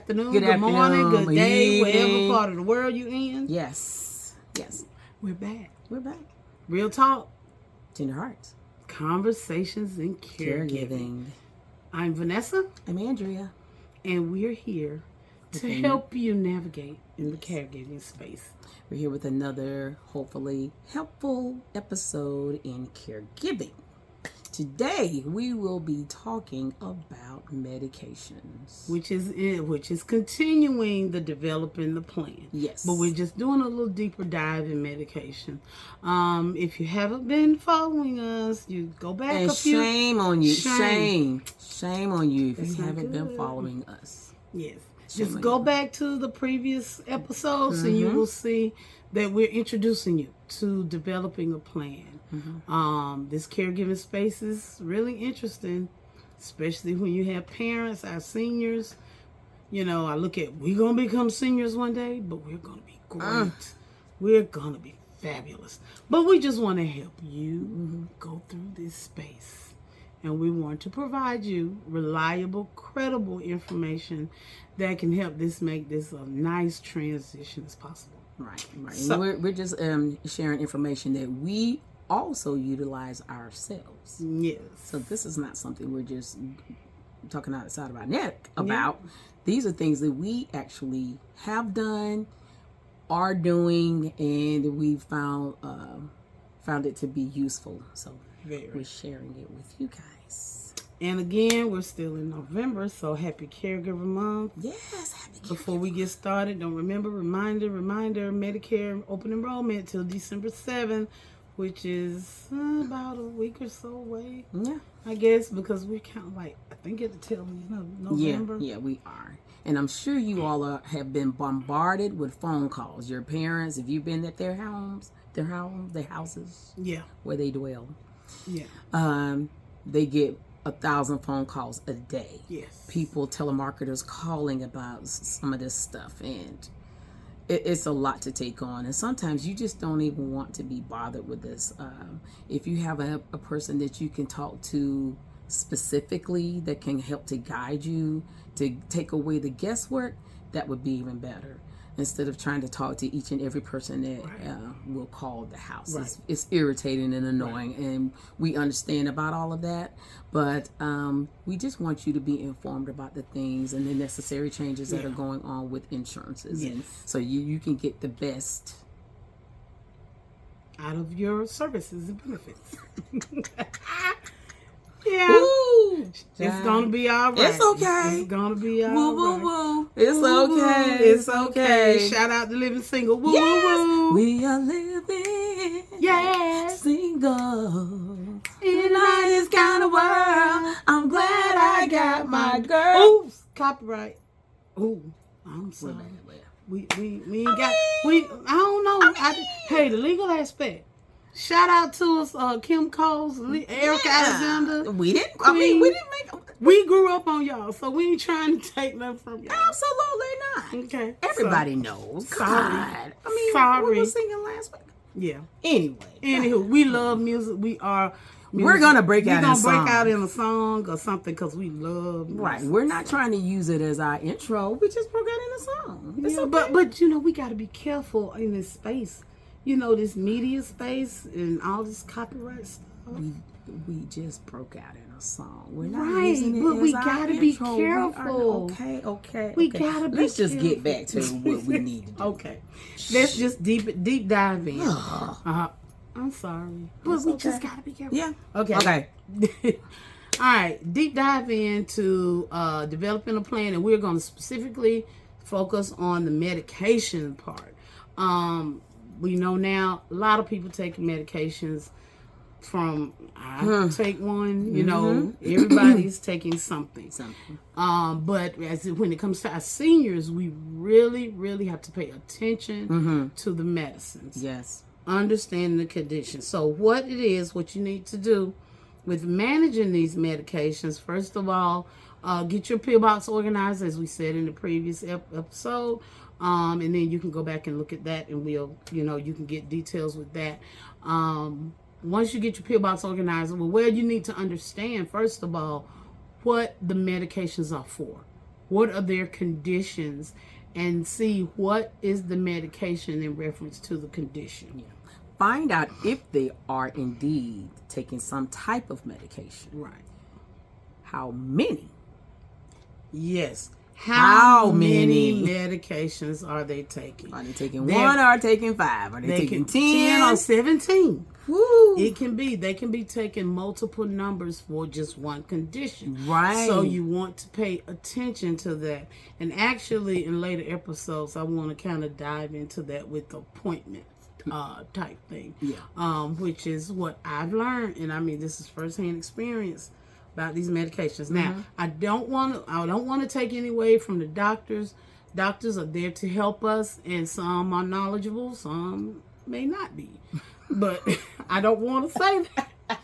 afternoon, good morning, good day, whatever part of the world you in. Yes. We're back. We're back. Real talk. Tender hearts. Conversations in caregiving. I'm Vanessa. I'm Andrea. And we're here to help you navigate in the caregiving space. We're here with another, hopefully, helpful episode in caregiving. Today, we will be talking about medications. Which is continuing the developing the plan. Yes. But we're just doing a little deeper dive in medication. If you haven't been following us, you go back and a few. Shame on you. Shame on you if That's you haven't good. been following us. Yes. Just go back to the previous episodes and you will see that we're introducing you to developing a plan. This caregiving space is really interesting, especially when you have parents, our seniors. You know, I look at, we're going to become seniors one day, but we're going to be great. We're going to be fabulous. But we just want to help you go through this space. And we want to provide you reliable, credible information that can help make this a nice transition as possible. Right. So, we're just sharing information that we also utilize ourselves. Yes. So this is not something we're just talking outside of our neck about. Yeah. These are things that we actually have done, are doing, and we found it to be useful. So we're sharing it with you guys. And again, we're still in November, so happy Caregiver Month. Yes, happy Caregiver. Before we get started, reminder, Medicare open enrollment till December 7th, which is about a week or so away. Yeah. I guess, because we count I think at the tail end of November. Yeah, we are. And I'm sure you all have been bombarded with phone calls. Your parents, if you've been at their houses, where they dwell. Yeah. They get 1,000 phone calls a day. Yes. People, telemarketers calling about some of this stuff, and it's a lot to take on. And sometimes you just don't even want to be bothered with this. If you have a person that you can talk to specifically that can help to guide you, to take away the guesswork, that would be even better. Instead of trying to talk to each and every person that will call the house. Right. It's irritating and annoying, and we understand about all of that, but we just want you to be informed about the things and the necessary changes that are going on with insurances. Yes. And so you can get the best out of your services and benefits. Yeah. Woo! It's gonna be all right. It's okay. It's gonna be all right. Woo. It's okay. It's okay. Shout out to Living Single. Woo, woo. We are living single in this kind of world. I'm glad I got my girl. Ooh, copyright. Ooh, I'm sorry. We ain't got. I don't know. Hey, the legal aspect. Shout out to us, Kim Coles, Erica Alexander. We didn't make. We grew up on y'all, so we ain't trying to take nothing from y'all. Absolutely not. Okay. Everybody knows. Sorry. God. Sorry. We were singing last week. Yeah. Anyway. We love music. We're gonna break out in a song or something because we love music. Right. We're not trying to use it as our intro. We just broke out in a song. It's okay. But we got to be careful in this space. This media space and all this copyright stuff. We just broke out in a song. We're not using it, but we gotta be careful. Okay. We gotta be. Let's just get back to what we need to do. Okay. Let's just deep dive in. I'm sorry, but we just gotta be careful. Yeah. Okay. All right. Deep dive into developing a plan, and we're going to specifically focus on the medication part. We know now a lot of people taking medications from I take one, everybody's taking something. But when it comes to our seniors, we really, really have to pay attention to the medicines. Yes. Understanding the condition. So what you need to do with managing these medications, first of all, get your pill box organized, as we said in the previous episode. And then you can go back and look at that, and you can get details with that. Once you get your pill box organized, you need to understand, first of all, what the medications are for. what are their conditions, and see what is the medication in reference to the condition. Yeah. Find out if they are indeed taking some type of medication. Right. How many? Yes. How many many? medications are they taking? Are they taking 1 or are they taking 5? Are they taking 10? Or 17? Woo. They can be taking multiple numbers for just one condition. Right. So you want to pay attention to that. And actually, in later episodes, I want to kind of dive into that with the appointment type thing. Yeah. Which is what I've learned, and I mean this is firsthand experience about these medications. Now, I don't want to take any away from the doctors. Doctors are there to help us, and some are knowledgeable, some may not be. But I don't want to say that.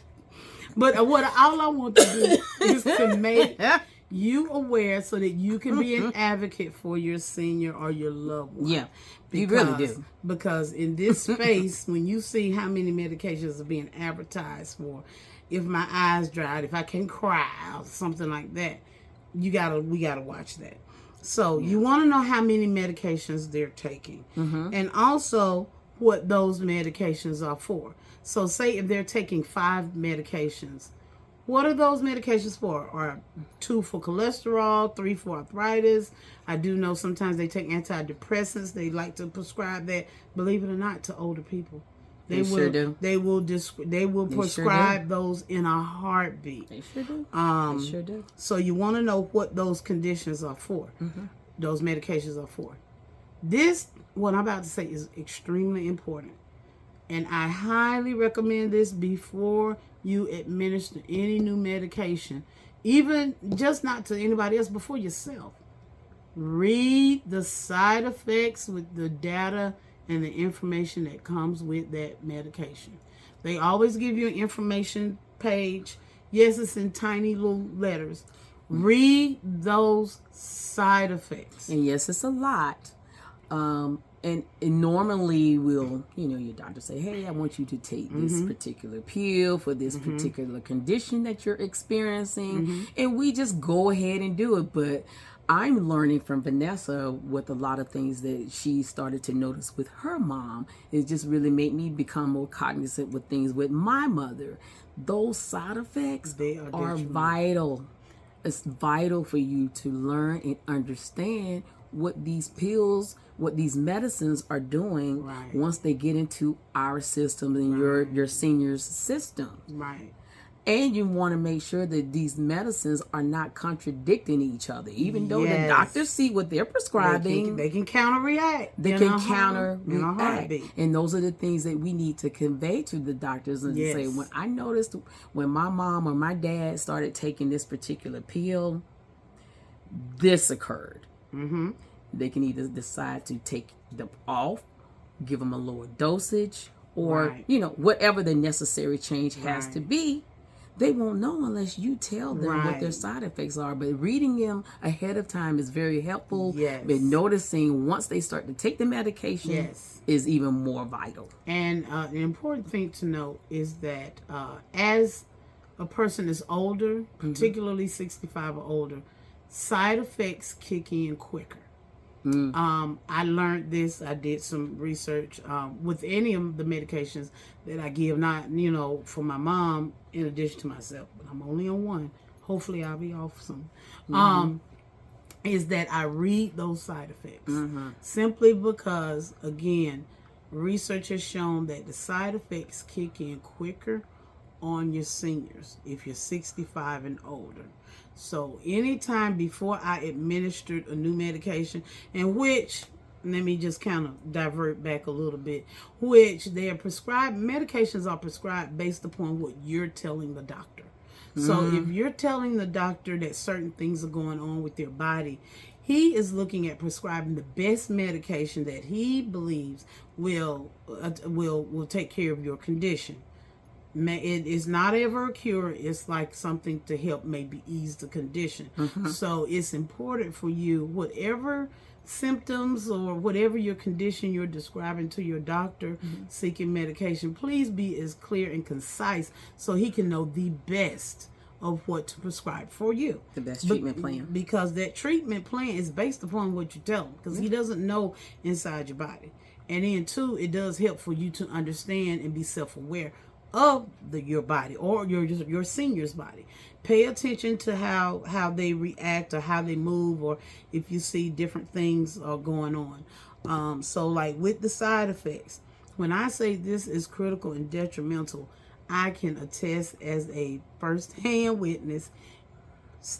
But all I want to do is to make you aware so that you can be an advocate for your senior or your loved one. Yeah, you really do. Because in this space, when you see how many medications are being advertised for, if my eyes dried, if I can cry or something like that, we gotta watch that. So you want to know how many medications they're taking, and also what those medications are for. So say if they're taking 5 medications, what are those medications for? Are 2 for cholesterol, 3 for arthritis? I do know sometimes they take antidepressants. They like to prescribe that, believe it or not, to older people. They sure do. They will prescribe those in a heartbeat. They sure do. They sure do. So you want to know what those conditions are for. Those medications are for. This, what I'm about to say, is extremely important. And I highly recommend this before you administer any new medication. Even just not to anybody else, before yourself. Read the side effects with the data and the information that comes with that medication. They always give you an information page. Yes, it's in tiny little letters. Read those side effects. And yes, it's a lot. And normally will, your doctor say, hey, I want you to take this particular pill for this particular condition that you're experiencing. And we just go ahead and do it. But I'm learning from Vanessa with a lot of things that she started to notice with her mom. It just really made me become more cognizant with things with my mother. Those side effects are vital. It's vital for you to learn and understand what these pills, what these medicines are doing once they get into our system and your senior's system. Right. And you want to make sure that these medicines are not contradicting each other. Even though the doctors see what they're prescribing, they can counter-react. They can counter-react. And those are the things that we need to convey to the doctors and say, when I noticed when my mom or my dad started taking this particular pill, this occurred. They can either decide to take them off, give them a lower dosage, or, whatever the necessary change has to be. They won't know unless you tell them what their side effects are. But reading them ahead of time is very helpful. But noticing once they start to take the medication is even more vital. And an important thing to note is that as a person is older, particularly 65 or older, side effects kick in quicker. I learned this. I did some research with any of the medications that I give, not, for my mom in addition to myself, but I'm only on one. Hopefully I'll be off soon. Is that I read those side effects simply because, again, research has shown that the side effects kick in quicker on your seniors if you're 65 and older. So anytime before I administered a new medication, in which, let me just kind of divert back a little bit, which they are prescribed, medications are prescribed based upon what you're telling the doctor. So if you're telling the doctor that certain things are going on with your body, he is looking at prescribing the best medication that he believes will take care of your condition. It is not ever a cure. It's like something to help maybe ease the condition. So it's important for you, whatever symptoms or whatever your condition you're describing to your doctor seeking medication, please be as clear and concise so he can know the best of what to prescribe for you. The best treatment plan. Because that treatment plan is based upon what you tell him, because he doesn't know inside your body. And then two, it does help for you to understand and be self-aware of your body or your senior's body. Pay attention to how they react or how they move, or if you see different things are going on. So like with the side effects, when I say this is critical and detrimental, I can attest as a first-hand witness.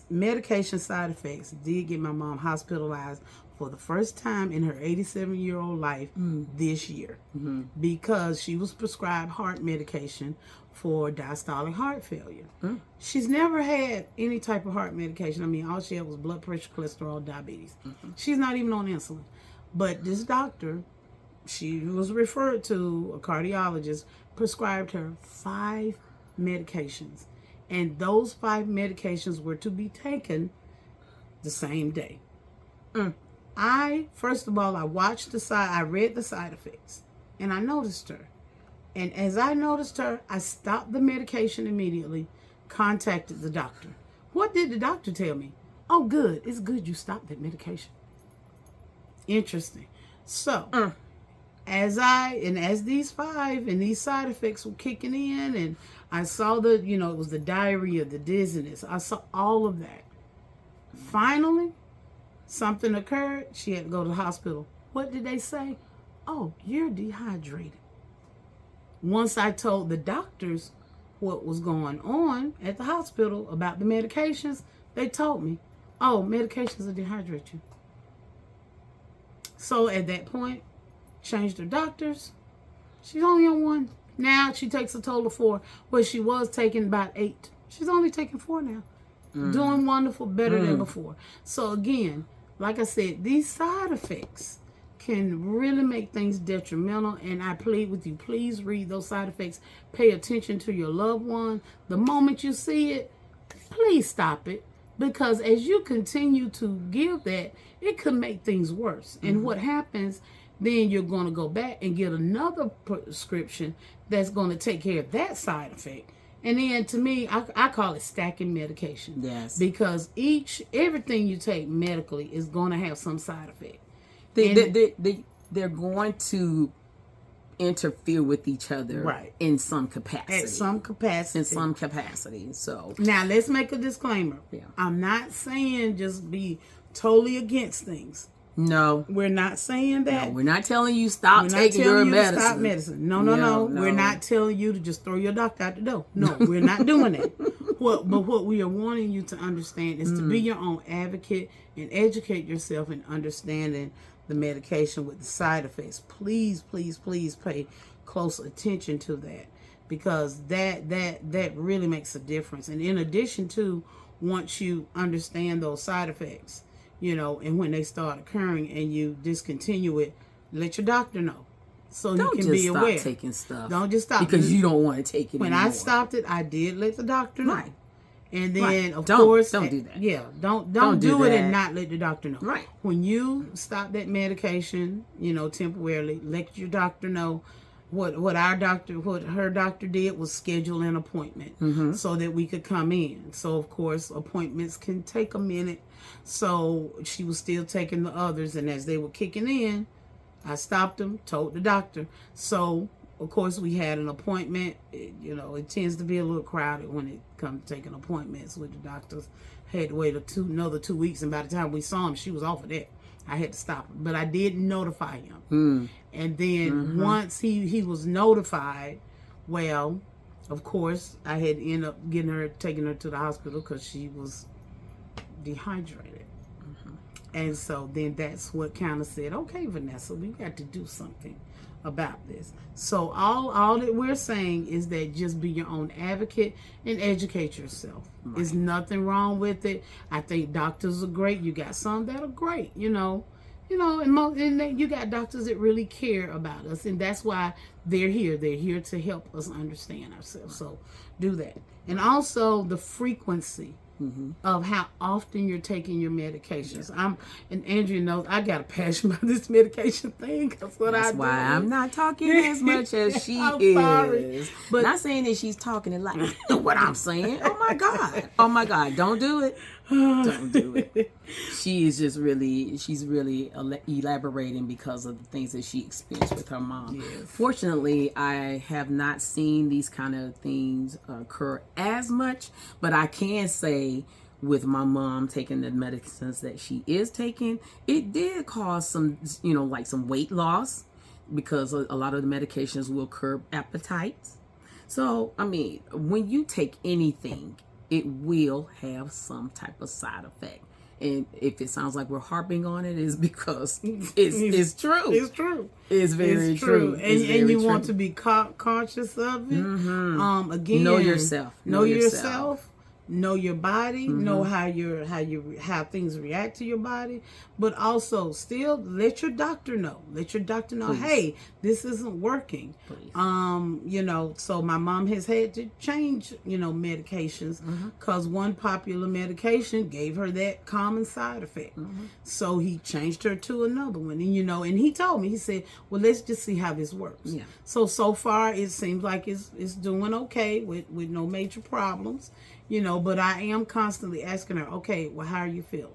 Medication side effects did get my mom hospitalized for the first time in her 87-year-old life this year, because she was prescribed heart medication for diastolic heart failure. She's never had any type of heart medication. I mean, all she had was blood pressure, cholesterol, diabetes. She's not even on insulin. But this doctor, she was referred to, a cardiologist, prescribed her 5 medications. And those 5 medications were to be taken the same day. First of all, I read the side effects, and I noticed her. And as I noticed her, I stopped the medication immediately, contacted the doctor. What did the doctor tell me? Oh, good. It's good you stopped that medication. Interesting. So, as these 5 and these side effects were kicking in, and I saw it was the diarrhea, the dizziness. I saw all of that. Finally, something occurred. She had to go to the hospital. What did they say? Oh, you're dehydrated. Once I told the doctors what was going on at the hospital about the medications, they told me, oh, medications will dehydrate you. So at that point, changed her doctors. She's only on 1. Now she takes a total of 4, but she was taking about 8. She's only taking 4 now. Doing wonderful, better than before. So again, like I said, these side effects can really make things detrimental, and I plead with you, please read those side effects. Pay attention to your loved one. The moment you see it, please stop it, because as you continue to give that, it could make things worse. And what happens, then you're going to go back and get another prescription that's going to take care of that side effect. And then to me, I call it stacking medication. Yes. Because everything you take medically is going to have some side effect. They're going to interfere with each other, right, in some capacity. At some capacity. In some capacity. So now let's make a disclaimer. Yeah. I'm not saying just be totally against things. No, we're not saying that. No, we're not telling you stop taking your medicine. Stop medicine. No. We're not telling you to just throw your doctor out the door. No, we're not doing that. But what we are wanting you to understand is to be your own advocate and educate yourself in understanding the medication with the side effects. Please, please, please pay close attention to that, because that really makes a difference. And in addition to, once you understand those side effects, and when they start occurring and you discontinue it, let your doctor know, so you can be aware. Don't just stop taking stuff. Don't just stop because you don't want to take it. When anymore. I stopped it, I did let the doctor know. Right. And then, of don't course, don't do that. Yeah, don't do it and not let the doctor know. Right. When you stop that medication, temporarily, let your doctor know. What her doctor did was schedule an appointment so that we could come in. So of course, appointments can take a minute. So she was still taking the others, and as they were kicking in, I stopped them, told the doctor. So of course, we had an appointment. It tends to be a little crowded when it comes to taking appointments with the doctors. Had to wait another 2 weeks, and by the time we saw him, she was off of that. I had to stop him, but I did notify him. And then once he was notified, well, of course, I had to end up taking her to the hospital because she was dehydrated. And so then that's what kind of said, okay, Vanessa, we got to do something about this. So all that we're saying is that just be your own advocate and educate yourself. Right. There's nothing wrong with it. I think doctors are great. You got some that are great, and you got doctors that really care about us, and that's why they're here. They're here to help us understand ourselves. So do that. And also the frequency of how often you're taking your medications. And Andrea knows I got a passion about this medication thing. That's why I'm not talking as much as she is. Sorry, but not saying that she's talking it like what I'm saying. Oh my God, don't do it. Don't do it. She's really elaborating because of the things that she experienced with her mom. Yes. Fortunately, I have not seen these kind of things occur as much, but I can say with my mom taking the medicines that she is taking, it did cause some, like some weight loss, because a lot of the medications will curb appetites. So, I mean, when you take anything, it will have some type of side effect. And if it sounds like we're harping on it, is because it's true. It's true. It's very true. And you want to be conscious of it. Again, know yourself. Know yourself. Know your body. Know how things react to your body. But also, still let your doctor know. Let your doctor know. Please. Hey, this isn't working. Please. So my mom has had to change, medications, because one popular medication gave her that common side effect. So he changed her to another one. And he told me, he said, well, let's just see how this works. Yeah. So far it seems like it's doing okay with no major problems. But I am constantly asking her, okay, well, how are you feeling?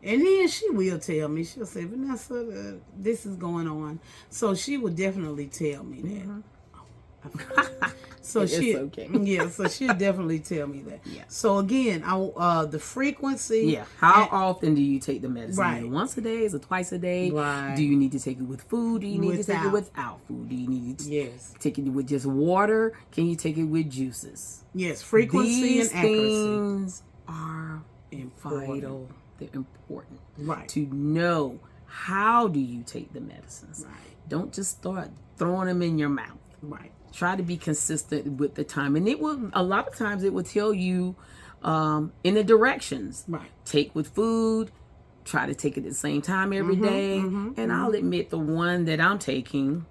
And then she will tell me. She'll say, Vanessa, this is going on. So she will definitely tell me that. So okay. Yeah, so she'll definitely tell me that. Yeah. So again, the frequency. Yeah. How often do you take the medicine? Right. Once a day? Is it twice a day? Right. Do you need to take it with food? Do you need to take it without food? Do you need to take it with just water? Can you take it with juices? Yes, frequency and accuracy. These things are vital. They're important. Right. To know how do you take the medicines. Right. Don't just start throwing them in your mouth. Right. Try to be consistent with the time. And a lot of times it will tell you in the directions. Right. Take with food. Try to take it at the same time every day. And I'll admit the one that I'm taking,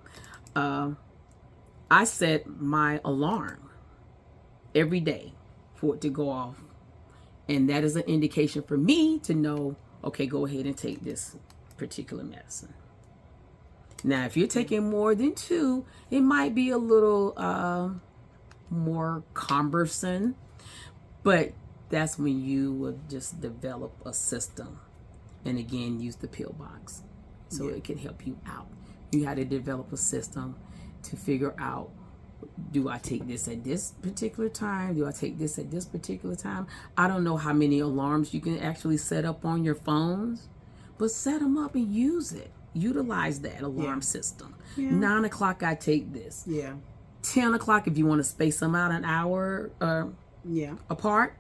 I set my alarm every day for it to go off. And that is an indication for me to know, okay, go ahead and take this particular medicine. Now, if you're taking more than 2, it might be a little more cumbersome, but that's when you would just develop a system, and again, use the pill box so it can help you out. You had to develop a system to figure out, do I take this at this particular time? Do I take this at this particular time? I don't know how many alarms you can actually set up on your phones, but set them up and use it. Utilize that alarm system. 9 o'clock, I take this. 10 o'clock, if you want to space them out an hour apart,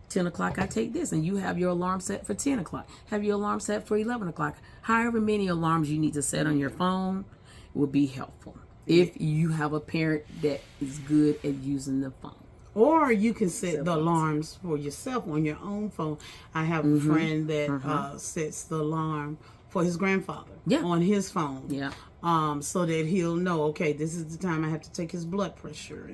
10 o'clock, I take this. And you have your alarm set for 10 o'clock. Have your alarm set for 11 o'clock. However many alarms you need to set on your phone will be helpful. If you have a parent that is good at using the phone. Or you can set the alarms for yourself on your own phone. I have a friend that sets the alarm for his grandfather on his phone. So that he'll know, okay, this is the time I have to take his blood pressure.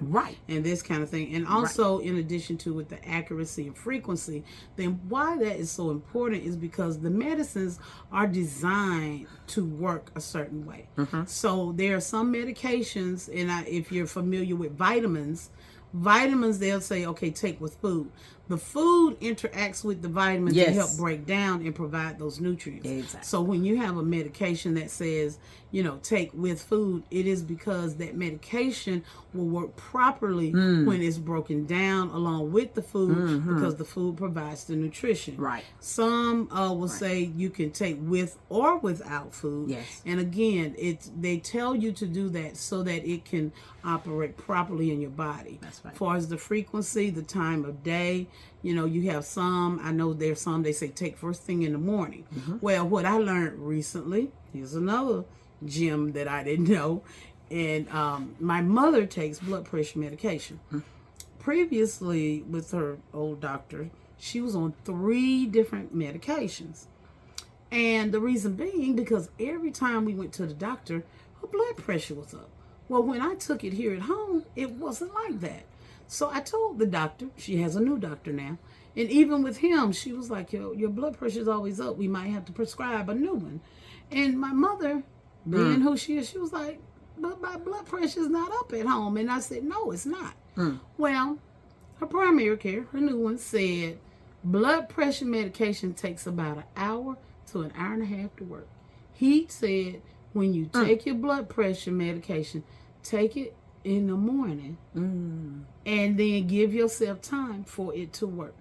And this kind of thing. And also, in addition to with the accuracy and frequency, then why that is so important is because the medicines are designed to work a certain way. So there are some medications, and if you're familiar with vitamins, they'll say, okay, take with food. The food interacts with the vitamins to help break down and provide those nutrients. Exactly. So when you have a medication that says, take with food, it is because that medication will work properly when it's broken down along with the food, because the food provides the nutrition. Some will say you can take with or without food. And again, they tell you to do that so that it can operate properly in your body. As far as the frequency, the time of day, you have some, I know there's some they say take first thing in the morning. Well, what I learned recently, here's another gem that I didn't know, and my mother takes blood pressure medication. Previously, with her old doctor, she was on 3 different medications. And the reason being, because every time we went to the doctor, her blood pressure was up. Well, when I took it here at home, it wasn't like that. So I told the doctor, she has a new doctor now, And even with him, she was like, your blood pressure is always up. We might have to prescribe a new one. And my mother, being who she is, she was like, but my blood pressure is not up at home. And I said, no, it's not. Well, her primary care, her new one, said blood pressure medication takes about an hour to an hour and a half to work. He said when you take your blood pressure medication, take it in the morning and then give yourself time for it to work.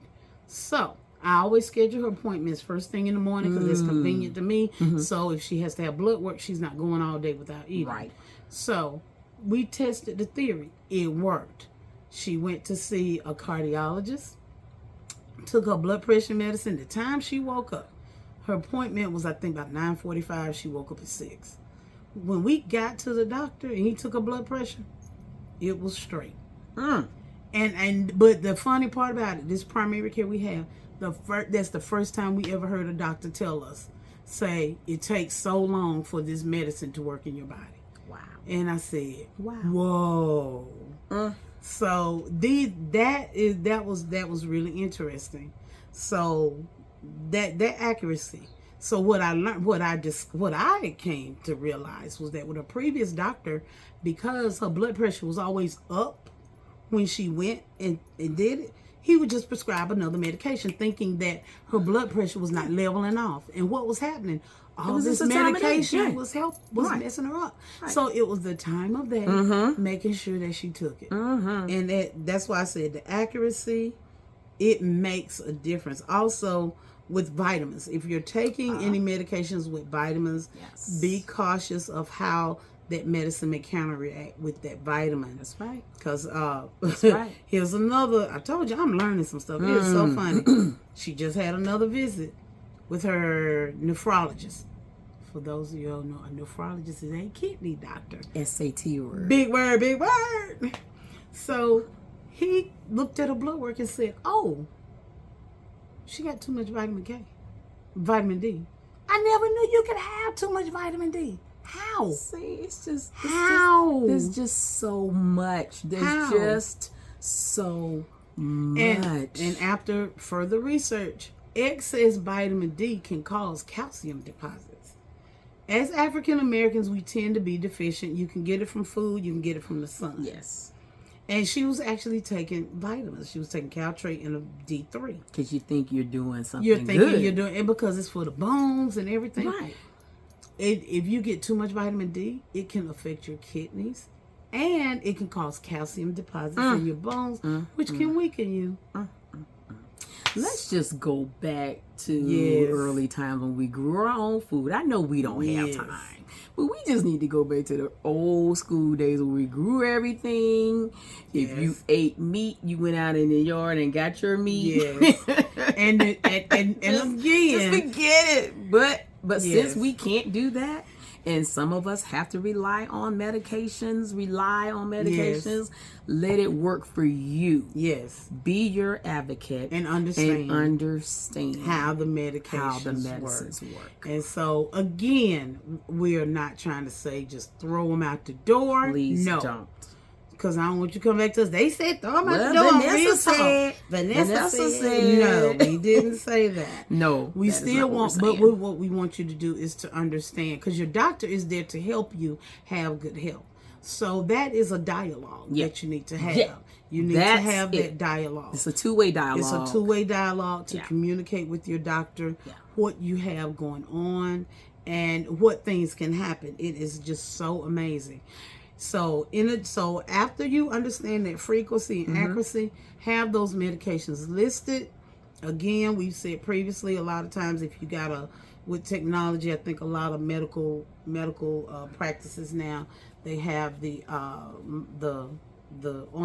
So I always schedule her appointments first thing in the morning because it's convenient to me. So if she has to have blood work, she's not going all day without eating. Right. So we tested the theory. It worked. She went to see a cardiologist, took her blood pressure medicine. The time she woke up, her appointment was, I think, about 9:45. She woke up at 6. When we got to the doctor and he took her blood pressure, it was straight. But the funny part about it, this primary care we have, that's the first time we ever heard a doctor tell us, say, it takes so long for this medicine to work in your body. Wow. And I said, wow. Whoa. So that was really interesting. So that accuracy. So what I learned, what I came to realize was that with a previous doctor, because her blood pressure was always up when she went and did it, he would just prescribe another medication, thinking that her blood pressure was not leveling off. And what was happening? All this medication was messing her up. Right. So it was the time of day, making sure that she took it. And that's why I said the accuracy, it makes a difference. Also with vitamins, if you're taking any medications with vitamins, be cautious of how that medicine may counteract with that vitamin. That's right. Because here's another, I told you I'm learning some stuff. It's so funny. She just had another visit with her nephrologist. For those of you who know, a nephrologist is a kidney doctor. SAT word. Big word, big word. So he looked at her blood work and said, oh, she got too much vitamin D. I never knew you could have too much vitamin D. How? See, There's just so much. There's just so much. And after further research, excess vitamin D can cause calcium deposits. As African Americans, we tend to be deficient. You can get it from food. You can get it from the sun. Yes. And she was actually taking vitamins. She was taking Caltrate and a D3. Because you think you're doing something You're thinking good. you're doing it because it's for the bones and everything. Right. If you get too much vitamin D, it can affect your kidneys. And it can cause calcium deposits in your bones, which can weaken you. Let's just go back to early times when we grew our own food. I know we don't have time, but we just need to go back to the old school days where we grew everything. If you ate meat, you went out in the yard and got your meat. Yes. and again, just forget it. But since we can't do that, and some of us have to rely on medications, let it work for you. Yes. Be your advocate. And understand how the medicines work. And so, again, we are not trying to say just throw them out the door. Please don't. Because I don't want you to come back to us. They said throw them out the door. Vanessa said. No, we didn't say that. No. We still want, but what we want you to do is to understand. Because your doctor is there to help you have good health. So that is a dialogue that you need to have. Yeah. You need to have that dialogue. It's a two-way dialogue. It's a two-way dialogue to communicate with your doctor what you have going on and what things can happen. It is just so amazing. So so after you understand that frequency and accuracy, have those medications listed. Again, we've said previously, a lot of times if you got with technology, I think a lot of medical practices now, they have the on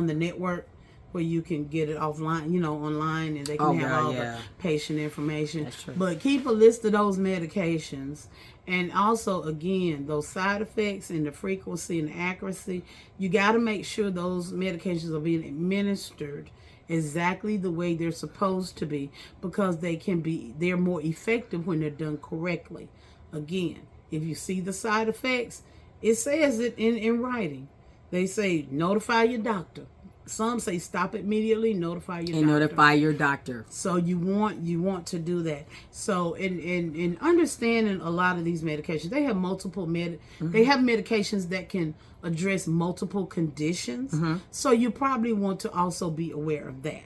the network where you can get it offline, online, and they can have all the patient information. That's true. But keep a list of those medications. And also, again, those side effects and the frequency and the accuracy, you got to make sure those medications are being administered exactly the way they're supposed to be, because they're more effective when they're done correctly. Again, if you see the side effects, it says it in writing. They say notify your doctor. some say stop immediately, notify your doctor. Notify your doctor. So you want to do that. So in understanding a lot of these medications, they have multiple they have medications that can address multiple conditions. So you probably want to also be aware of that.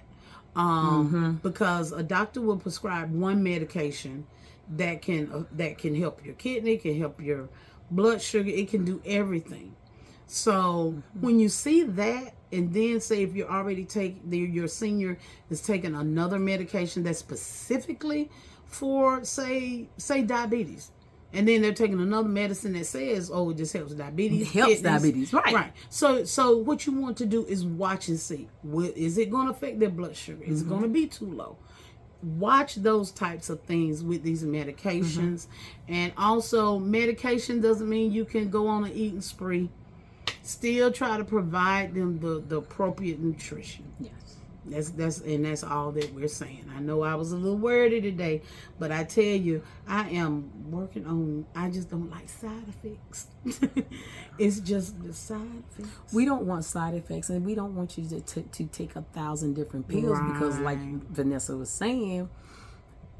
Because a doctor will prescribe one medication that can help your kidney, can help your blood sugar, it can do everything. So when you see that, and then say if you're already your senior is taking another medication that's specifically for say diabetes, and then they're taking another medicine that says, oh, it just helps diabetes. It helps diabetes, right? So what you want to do is watch and see. Is it going to affect their blood sugar? Is it going to be too low? Watch those types of things with these medications. And also, medication doesn't mean you can go on an eating spree. Still try to provide them the appropriate nutrition. Yes. That's all that we're saying. I know I was a little wordy today, but I tell you, I am working on. I just don't like side effects. It's just the side effects. We don't want side effects, and we don't want you to take 1,000 different pills because, like Vanessa was saying,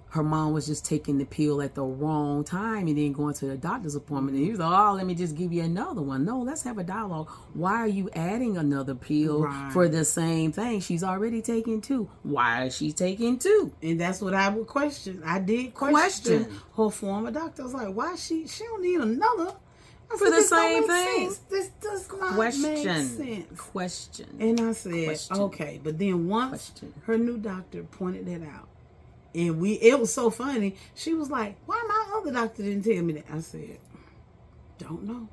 her mom was just taking the pill at the wrong time and then going to the doctor's appointment. And he was like, oh, let me just give you another one. No, let's have a dialogue. Why are you adding another pill for the same thing? She's already taking 2. Why is she taking 2? And that's what I would question. I did question her former doctor. I was like, why she don't need another? For the same thing? Sense. This does not make sense. Question. And I said, okay. But then once her new doctor pointed that out, and it was so funny. She was like, why my other doctor didn't tell me that? I said, don't know.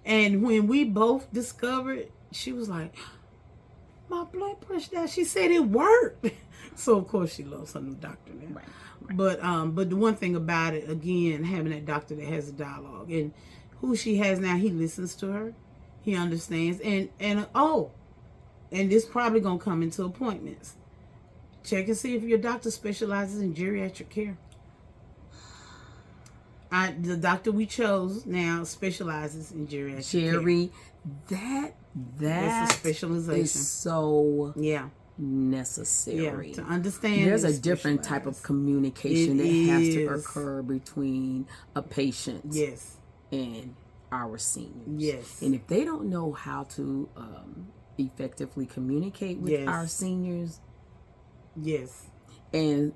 And when we both discovered, she was like, my blood pressure down. She said it worked. So of course she loves her new doctor now. Right. But the one thing about it, again, having that doctor that has a dialogue, and who she has now, he listens to her. He understands. And this probably gonna come into appointments. Check and see if your doctor specializes in geriatric care. The doctor we chose now specializes in geriatric care. That's a specialization. Is so necessary. Yeah, to understand. There's a different type of communication that has to occur between a patient and our seniors. Yes. And if they don't know how to effectively communicate with our seniors, and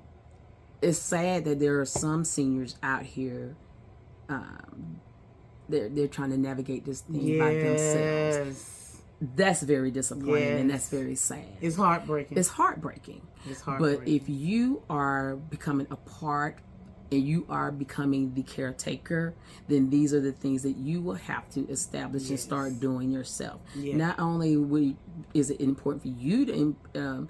it's sad that there are some seniors out here, they're trying to navigate this thing by themselves. That's very disappointing, and that's very sad. It's heartbreaking. But if you are becoming a part and you are becoming the caretaker, then these are the things that you will have to establish and start doing yourself. Not only is it important for you to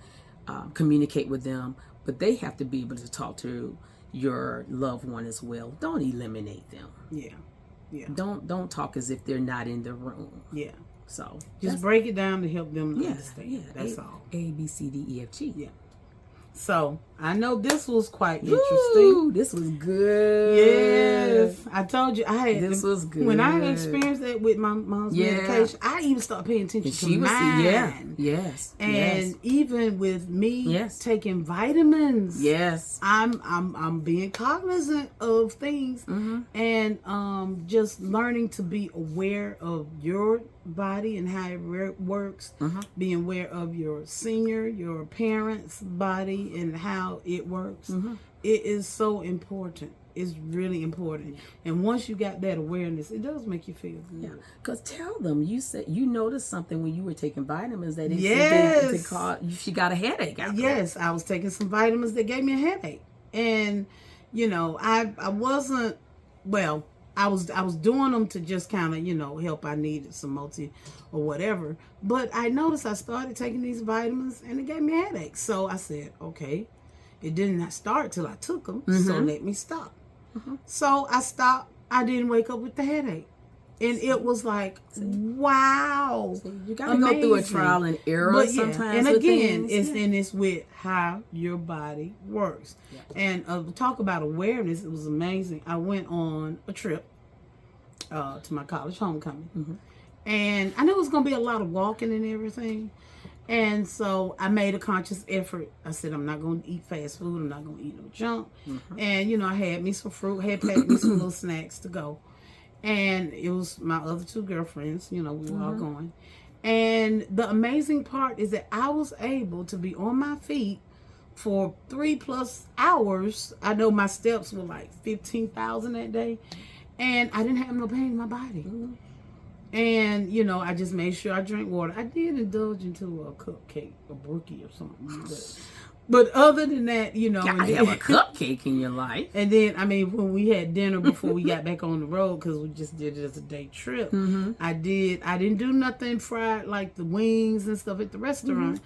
communicate with them, but they have to be able to talk to your loved one as well. Don't eliminate them. Don't talk as if they're not in the room. So just break it down to help them understand. That's all. A, B, C, D, E, F, G. So I know this was quite interesting. This was good. Yes, I told you this was good. When I experienced that with my mom's medication, I even started paying attention to mine. And even with me taking vitamins, I'm being cognizant of things and just learning to be aware of your body and how it works. Being aware of your your parents' body and how it works. It is so important. It's really important. And once you got that awareness, it does make you feel good. Because tell them, you said you noticed something when you were taking vitamins that she got a headache. I was taking some vitamins that gave me a headache. And, I wasn't, I was doing them to just kind of, help. I needed some multi or whatever. But I noticed I started taking these vitamins and it gave me a headache. So I said, okay, it didn't start till I took them. So let me stop. So I stopped. I didn't wake up with the headache. And it was like, wow. So you got to go through a trial and error sometimes. And again, it's with how your body works. And talk about awareness, it was amazing. I went on a trip to my college homecoming. And I knew it was going to be a lot of walking and everything. And so I made a conscious effort. I said, I'm not going to eat fast food. I'm not going to eat no junk. And, you know, I had me some fruit, had packed me some little snacks to go. And it was my other two girlfriends, you know, we were all going. And the amazing part is that I was able to be on my feet for 3+ hours. I know my steps were like 15,000 that day. And I didn't have no pain in my body. And, you know, I just made sure I drank water. I did indulge into a cupcake, a brookie or something. But other than that, you know. I have a cupcake in your life. And then, I mean, when we had dinner before we got back on the road, because we just did it as a day trip, I didn't do nothing fried like the wings and stuff at the restaurant.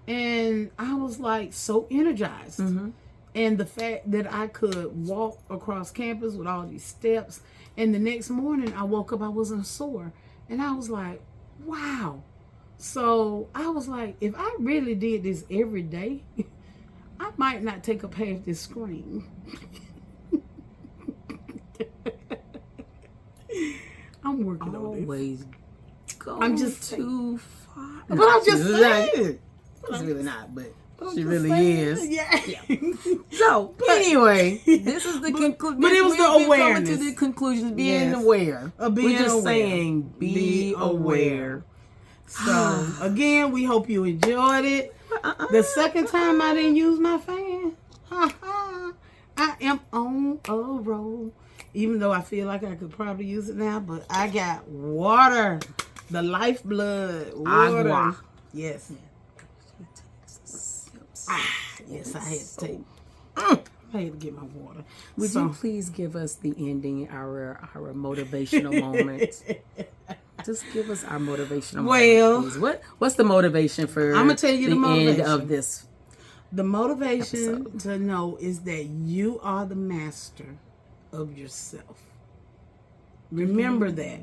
And I was like so energized. And the fact that I could walk across campus with all these steps. And the next morning I woke up, I wasn't sore. And I was like, wow. So I was like, if I really did this every day, I might not take up half this screen. I'm working on this. I'm just too far. But I'm just saying. It's really not, but she really is. Yeah. So anyway, this is the conclusion. But it was the awareness. Coming to the conclusion, being aware. We're just aware. saying, be aware. So again, we hope you enjoyed it. The second time I didn't use my fan, I am on a roll. Even though I feel like I could probably use it now, but I got water, the lifeblood, water. Agua. Yes. Yes, I had to take. I had to get my water. Would you please give us the ending, our motivational moment? Just give us our motivational moment, please. What's the motivation for? I'm gonna tell you the motivation end of this. The motivation to know is that you are the master of yourself. Remember that.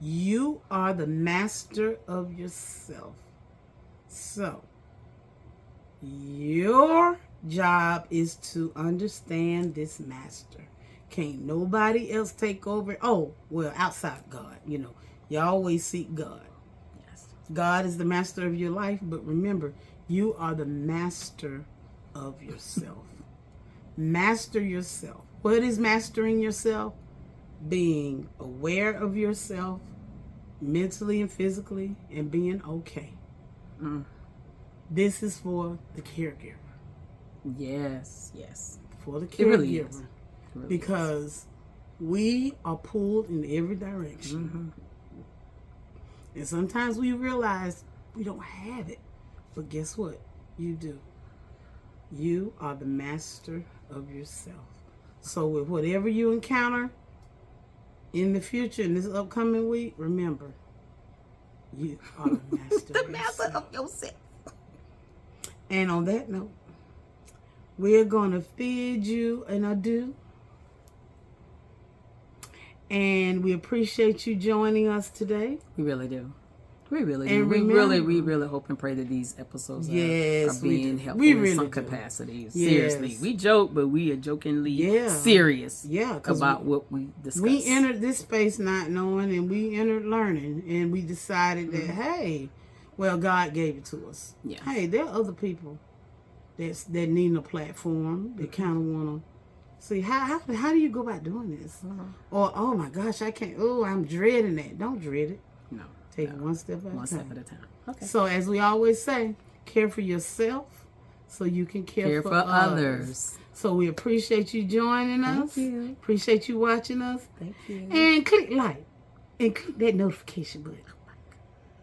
You are the master of yourself. So, your job is to understand this master. Can't nobody else take over. Oh, well, outside God, you know. You always seek God. Yes. God is the master of your life, but remember, you are the master of yourself. Master yourself. What is mastering yourself? Being aware of yourself, mentally and physically, and being okay. This is for the caregiver. Yes. For the caregiver. It really is. Because we are pulled in every direction. And sometimes we realize we don't have it. But guess what? You do. You are the master of yourself. So with whatever you encounter in the future, in this upcoming week, remember, you are the master of yourself. And on that note, we're going to feed you an adieu. And we appreciate you joining us today. We really do. We really do. We really hope and pray that these episodes are being helpful in some capacity. Yes. Seriously. We joke, but we are jokingly serious about what we discuss. We entered this space not knowing, and we entered learning, and we decided that, hey, well, God gave it to us. Yeah. Hey, there are other people that need a platform that kind of want to see how do you go about doing this? Or, oh my gosh, I can't. Oh, I'm dreading that. Don't dread it. No. Take it one step at a time. Okay. So as we always say, care for yourself so you can care for others. So we appreciate you joining us. Thank you. Appreciate you watching us. Thank you. And click like and click that notification button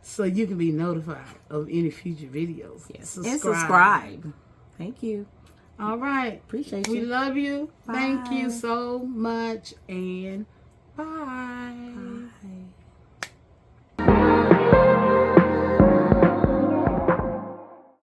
so you can be notified of any future videos. Yes. And subscribe. Thank you. All right. Appreciate you. We love you. Bye. Thank you so much. And bye.